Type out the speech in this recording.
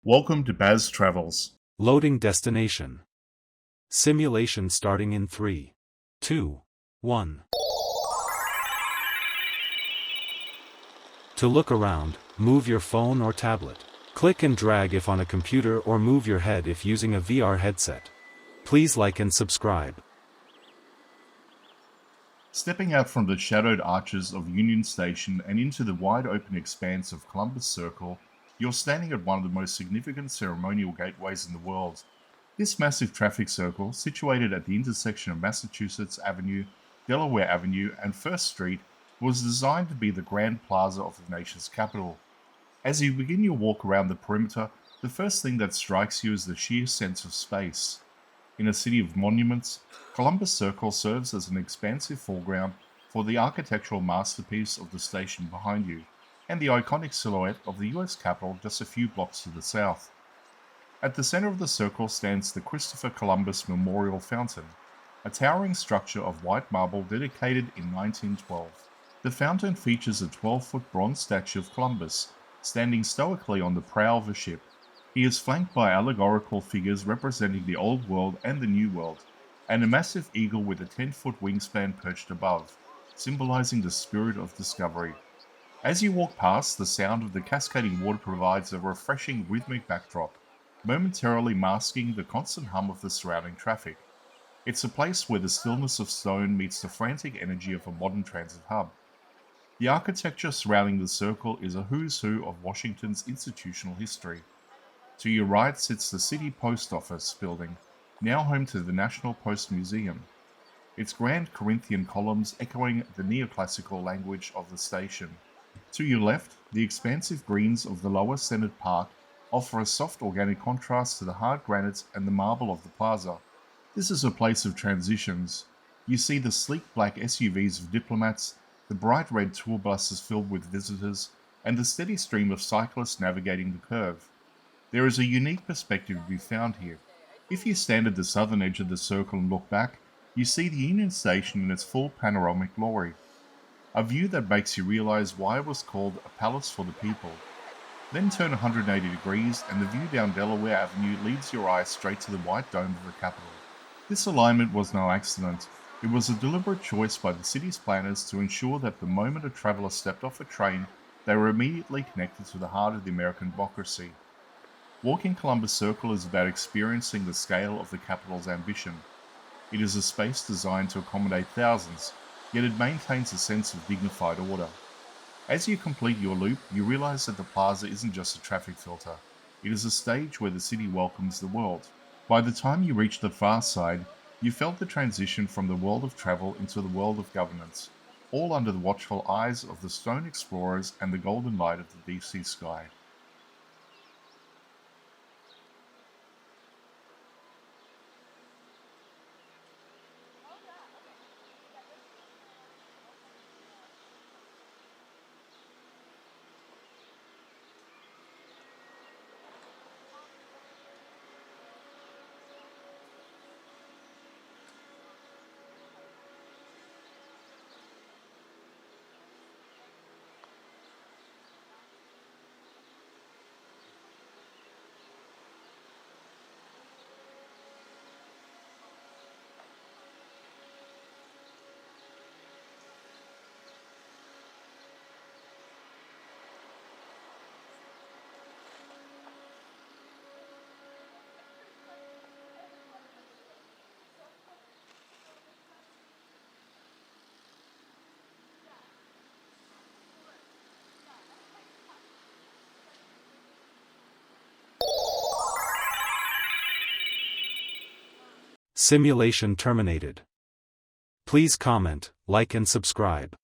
Welcome to Baz Travels. Loading destination. Simulation starting in 3, 2, 1. To look around, move your phone or tablet. Click and drag if on a computer or move your head if using a VR headset. Please like and subscribe. Stepping out from the shadowed arches of Union Station and into the wide open expanse of Columbus Circle, you're standing at one of the most significant ceremonial gateways in the world. This massive traffic circle, situated at the intersection of Massachusetts Avenue, Delaware Avenue, and First Street, was designed to be the grand plaza of the nation's capital. As you begin your walk around the perimeter, the first thing that strikes you is the sheer sense of space. In a city of monuments, Columbus Circle serves as an expansive foreground for the architectural masterpiece of the station behind you, and the iconic silhouette of the US Capitol just a few blocks to the south. At the center of the circle stands the Christopher Columbus Memorial Fountain, a towering structure of white marble dedicated in 1912. The fountain features a 12-foot bronze statue of Columbus, standing stoically on the prow of a ship. He is flanked by allegorical figures representing the Old World and the New World, and a massive eagle with a 10-foot wingspan perched above, symbolizing the spirit of discovery. As you walk past, the sound of the cascading water provides a refreshing rhythmic backdrop, momentarily masking the constant hum of the surrounding traffic. It's a place where the stillness of stone meets the frantic energy of a modern transit hub. The architecture surrounding the circle is a who's who of Washington's institutional history. To your right sits the City Post Office building, now home to the National Post Museum, its grand Corinthian columns echoing the neoclassical language of the station. To your left, the expansive greens of the Lower Senate Park offer a soft organic contrast to the hard granites and the marble of the plaza. This is a place of transitions. You see the sleek black SUVs of diplomats, the bright red tour buses filled with visitors, and the steady stream of cyclists navigating the curve. There is a unique perspective to be found here. If you stand at the southern edge of the circle and look back, you see the Union Station in its full panoramic glory. A view that makes you realize why it was called a palace for the people. Then turn 180 degrees and the view down Delaware Avenue leads your eyes straight to the white dome of the Capitol. This alignment was no accident. It was a deliberate choice by the city's planners to ensure that the moment a traveler stepped off a train, they were immediately connected to the heart of the American democracy. Walking Columbus Circle is about experiencing the scale of the Capitol's ambition. It is a space designed to accommodate thousands, yet it maintains a sense of dignified order. As you complete your loop, you realize that the plaza isn't just a traffic filter. It is a stage where the city welcomes the world. By the time you reach the far side, you felt the transition from the world of travel into the world of governance, all under the watchful eyes of the stone explorers and the golden light of the DC sky. Simulation terminated. Please comment, like and subscribe.